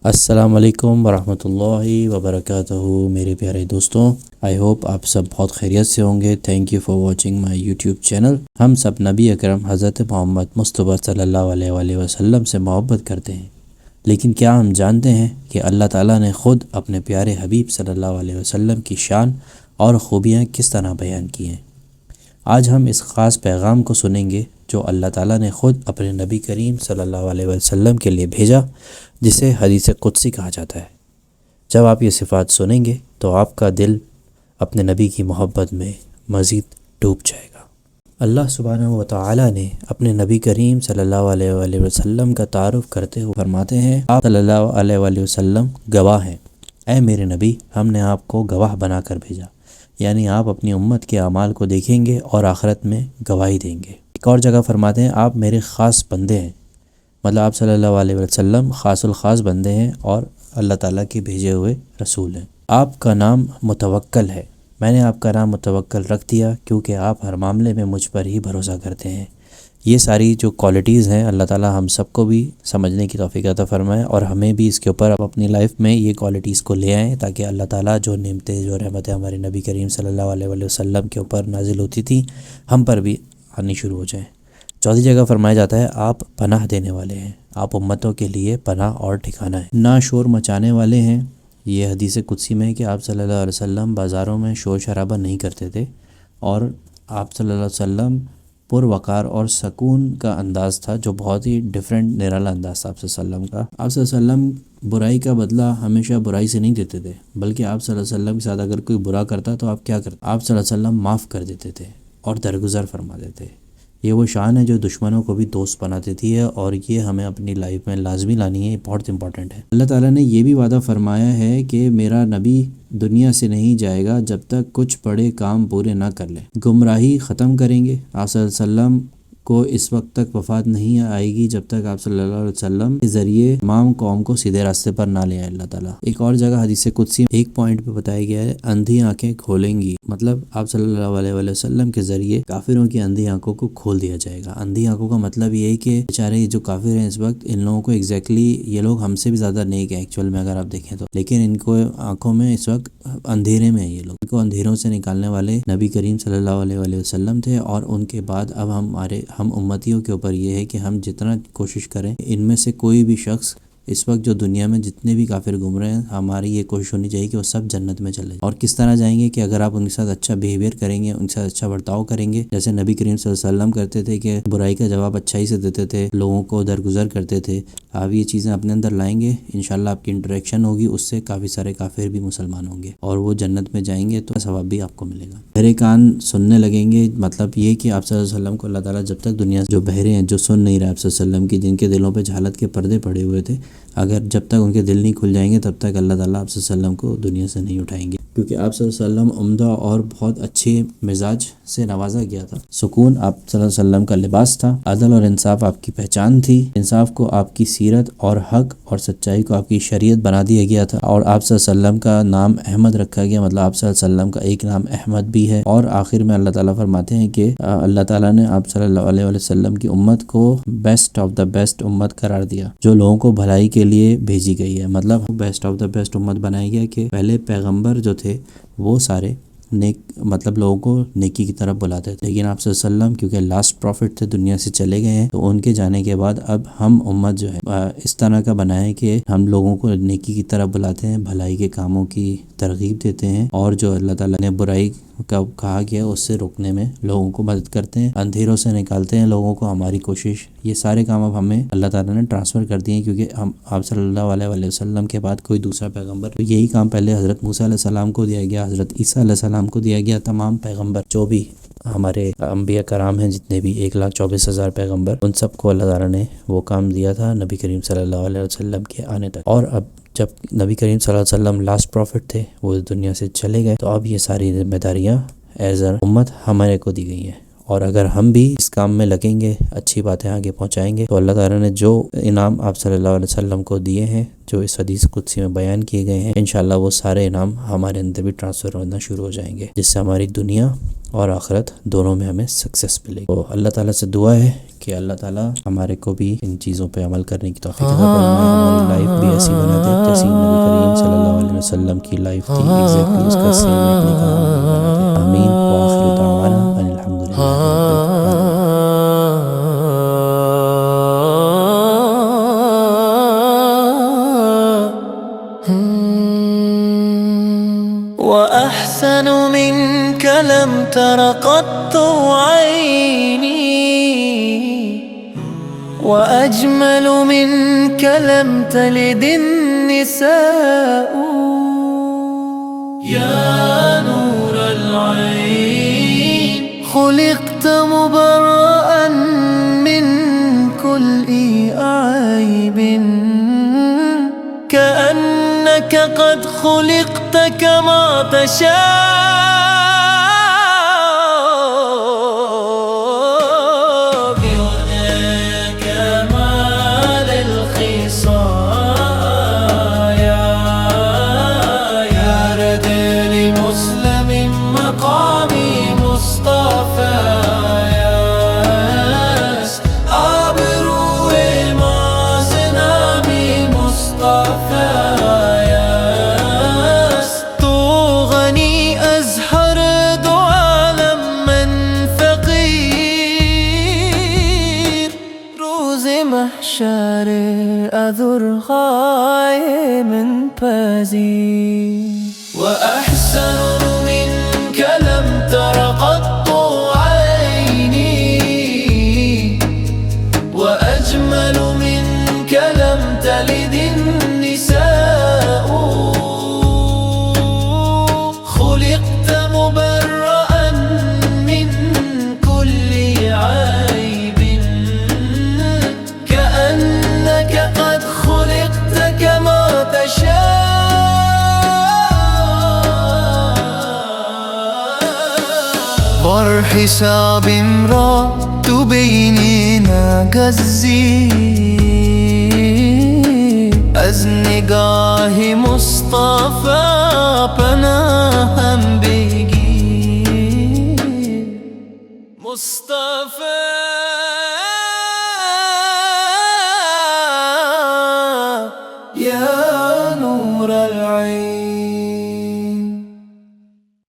السلام علیکم ورحمۃ اللہ وبرکاتہ میرے پیارے دوستوں، آئی ہوپ آپ سب بہت خیریت سے ہوں گے۔ Thank you for watching my YouTube channel. ہم سب نبی اکرم حضرت محمد مصطفیٰ صلی اللہ علیہ وآلہ وسلم سے محبت کرتے ہیں، لیکن کیا ہم جانتے ہیں کہ اللہ تعالیٰ نے خود اپنے پیارے حبیب صلی اللہ علیہ وسلم کی شان اور خوبیاں کس طرح بیان کی ہیں؟ آج ہم اس خاص پیغام کو سنیں گے جو اللہ تعالیٰ نے خود اپنے نبی کریم صلی اللہ علیہ وسلم کے لیے بھیجا، جسے حدیث قدسی کہا جاتا ہے۔ جب آپ یہ صفات سنیں گے تو آپ کا دل اپنے نبی کی محبت میں مزید ڈوب جائے گا۔ اللہ سبحانہ و تعالیٰ نے اپنے نبی کریم صلی اللہ علیہ وآلہ وسلم کا تعارف کرتے ہوئے فرماتے ہیں، آپ صلی اللہ علیہ وآلہ وسلم گواہ ہیں۔ اے میرے نبی، ہم نے آپ کو گواہ بنا کر بھیجا، یعنی آپ اپنی امت کے اعمال کو دیکھیں گے اور آخرت میں گواہی دیں گے۔ ایک اور جگہ فرماتے ہیں، آپ میرے خاص بندے ہیں، مطلب آپ صلی اللہ علیہ وسلم خاص الخاص بندے ہیں اور اللہ تعالیٰ کے بھیجے ہوئے رسول ہیں۔ آپ کا نام متوکل ہے، میں نے آپ کا نام متوکل رکھ دیا کیونکہ آپ ہر معاملے میں مجھ پر ہی بھروسہ کرتے ہیں۔ یہ ساری جو کوالٹیز ہیں، اللہ تعالیٰ ہم سب کو بھی سمجھنے کی توفیق عطا فرمائے اور ہمیں بھی اس کے اوپر اپنی لائف میں یہ کوالٹیز کو لے آئیں، تاکہ اللہ تعالیٰ جو نعمتیں جو رحمتیں ہمارے نبی کریم صلی اللہ علیہ وآلہ وسلم کے اوپر نازل ہوتی تھیں، ہم پر بھی آنی شروع ہو جائیں۔ چوتھی جگہ فرمایا جاتا ہے، آپ پناہ دینے والے ہیں، آپ امتوں کے لیے پناہ اور ٹھکانہ ہیں، نہ شور مچانے والے ہیں۔ یہ حدیث قدسی میں ہے کہ آپ صلی اللہ علیہ وسلم بازاروں میں شور شرابہ نہیں کرتے تھے، اور آپ صلی اللہ علیہ وسلم پر وقار اور سکون کا انداز تھا، جو بہت ہی ڈیفرنٹ نرالا انداز تھا آپ صلی اللہ علیہ وسلم کا۔ آپ صلی اللہ علیہ وسلم برائی کا بدلہ ہمیشہ برائی سے نہیں دیتے تھے، بلکہ آپ صلی اللہ علیہ وسلم کے ساتھ اگر کوئی برا کرتا تو آپ کیا کرتے؟ آپ صلی اللہ علیہ وسلم معاف کر دیتے تھے اور درگزر فرما دیتے۔ یہ وہ شان ہے جو دشمنوں کو بھی دوست بنا دیتی ہے، اور یہ ہمیں اپنی لائف میں لازمی لانی ہے، یہ بہت امپورٹنٹ ہے۔ اللہ تعالیٰ نے یہ بھی وعدہ فرمایا ہے کہ میرا نبی دنیا سے نہیں جائے گا جب تک کچھ بڑے کام پورے نہ کر لے۔ گمراہی ختم کریں گے، آپ صلی اللہ علیہ وسلم کو اس وقت تک وفات نہیں آئے گی جب تک آپ صلی اللہ علیہ وسلم کے ذریعے تمام قوم کو سیدھے راستے پر نہ لے آئے اللہ تعالیٰ۔ ایک اور جگہ حدیث قدسی ایک پوائنٹ پہ بتایا گیا ہے، اندھی آنکھیں کھولیں گی، مطلب آپ صلی اللہ علیہ وآلہ وسلم کے ذریعے کافروں کی اندھی آنکھوں کو کھول دیا جائے گا۔ اندھی آنکھوں کا مطلب یہ ہے کہ بیچارے جو کافر ہیں اس وقت، ان لوگوں کو ایگزیکٹلی یہ لوگ ہم سے بھی زیادہ نیک ہیں ایکچوئل میں اگر آپ دیکھیں تو، لیکن ان کو آنکھوں میں اس وقت اندھیرے میں ہیں، یہ لوگ ان کو اندھیروں سے نکالنے والے نبی کریم صلی اللہ علیہ وآلہ وسلم تھے۔ اور ان کے بعد اب ہم امتیوں کے اوپر یہ ہے کہ ہم جتنا کوشش کریں، ان میں سے کوئی بھی شخص اس وقت جو دنیا میں جتنے بھی کافر گھوم رہے ہیں، ہماری یہ کوشش ہونی چاہیے کہ وہ سب جنت میں چلے جائیں۔ اور کس طرح جائیں گے کہ اگر آپ ان کے ساتھ اچھا بیہیویئر کریں گے، ان کے ساتھ اچھا برتاؤ کریں گے، جیسے نبی کریم صلی اللہ علیہ وسلم کرتے تھے کہ برائی کا جواب اچھائی سے دیتے تھے، لوگوں کو درگزر کرتے تھے۔ آپ یہ چیزیں اپنے اندر لائیں گے، انشاءاللہ آپ کی انٹریکشن ہوگی، اس سے کافی سارے کافر بھی مسلمان ہوں گے اور وہ جنت میں جائیں گے تو ثواب بھی آپ کو ملے گا۔ بہرے کان سننے لگیں گے، مطلب یہ کہ آپ صلی اللہ علیہ وسلم کو اللہ تعالیٰ جب تک دنیا جو بہرے ہیں، جو سن نہیں رہے آپ صلی اللہ علیہ وسلم کی، جن کے دلوں پہ جہالت کے پردے پڑے ہوئے تھے، اگر جب تک ان کے دل نہیں کھل جائیں گے تب تک اللہ تعالیٰ آپ صلی اللہ علیہ وسلم کو دنیا سے نہیں اٹھائیں گے، کیونکہ آپ صلی اللہ علیہ وسلم عمدہ اور بہت اچھے مزاج سے نوازا گیا تھا۔ سکون آپ صلی اللہ علیہ وسلم کا لباس تھا، عدل اور انصاف آپ کی پہچان تھی، انصاف کو آپ کی سیرت اور حق اور سچائی کو آپ کی شریعت بنا دیا گیا تھا، اور آپ صلی اللہ علیہ وسلم کا نام احمد رکھا گیا، مطلب آپ صلی اللہ علیہ وسلم کا ایک نام احمد بھی ہے۔ اور آخر میں اللہ تعالیٰ فرماتے ہیں کہ اللہ تعالیٰ نے آپ صلی اللہ علیہ وسلم کی امت کو بیسٹ آف دا بیسٹ امت قرار دیا، جو لوگوں کو بھلائی کے لیے بھیجی گئی ہے، مطلب بیسٹ آف دا بیسٹ امت بنائی گیا کہ پہلے پیغمبر جو تھے وہ سارے نیک، مطلب لوگوں کو نیکی کی طرف بلاتے تھے، لیکن آپ صلی اللہ علیہ وسلم کیونکہ لاسٹ پروفٹ تھے، دنیا سے چلے گئے ہیں، تو ان کے جانے کے بعد اب ہم امت جو ہے اس طرح کا بنائے کہ ہم لوگوں کو نیکی کی طرف بلاتے ہیں، بھلائی کے کاموں کی ترغیب دیتے ہیں، اور جو اللہ تعالیٰ نے برائی کا کہا گیا اس سے روکنے میں لوگوں کو مدد کرتے ہیں، اندھیروں سے نکالتے ہیں لوگوں کو۔ ہماری کوشش یہ سارے کام اب ہمیں اللہ تعالیٰ نے ٹرانسفر کر دیے ہیں، کیونکہ ہم آپ صلی اللہ علیہ وآلہ وسلم کے بعد کوئی دوسرا پیغمبر، تو یہی کام پہلے حضرت موسیٰ علیہ السلام کو دیا گیا، حضرت عیسیٰ علیہ السلام کو دیا گیا، تمام پیغمبر جو بھی ہمارے انبیاء کرام ہیں، جتنے بھی 1,24,000 پیغمبر، ان سب کو اللہ تعالیٰ نے وہ کام دیا تھا نبی کریم صلی اللہ علیہ وسلم کے آنے تک۔ اور اب جب نبی کریم صلی اللہ علیہ وسلم لاسٹ پروفٹ تھے، وہ دنیا سے چلے گئے، تو اب یہ ساری ذمہ داریاں ایز اے امت ہمارے کو دی گئی ہیں، اور اگر ہم بھی اس کام میں لگیں گے، اچھی باتیں آگے پہنچائیں گے، تو اللہ تعالیٰ نے جو انعام آپ صلی اللہ علیہ وسلم کو دیے ہیں، جو اس حدیث قدسی میں بیان کیے گئے ہیں، انشاءاللہ وہ سارے انعام ہمارے اندر بھی ٹرانسفر ہونا شروع ہو جائیں گے، جس سے ہماری دنیا اور آخرت دونوں میں ہمیں سکسیس ملے گی۔ تو اللہ تعالیٰ سے دعا ہے کہ اللہ تعالیٰ ہمارے کو بھی ان چیزوں پہ عمل کرنے کی توفیق عطا فرمائے، ہماری لائف بھی ایسی بنا دے جیسی نبی کریم صلی اللہ علیہ وسلم کی لائف تھی، ایگزیکٹلی اس کا سیم اپنے کام بنا دے۔ آمین وآخر دعوانا ان الحمدللہ رب العالمین۔ وأحسن منك لم تر قط عيني، وأجمل منك لم تلد النساء، يا نور العين خلقت مبرأ من كل عيب، كأنك قد خلقت كما تشاء، بهداك كمال الخصايا، يا رد لمسلم مقامي مصطفى، آبرو مازنامي مصطفى، محشر أذر غاية من پذیر، وأحسن منك لم تر قط عيني، وأجمل منك لم تلد النساء، خلقت مبرأ من كل عيب، كأنك قد خلقت كما تشاء، بر حساب را تو بینینا گزی، از نگاه مصطفى پناهم بگیر، مصطفى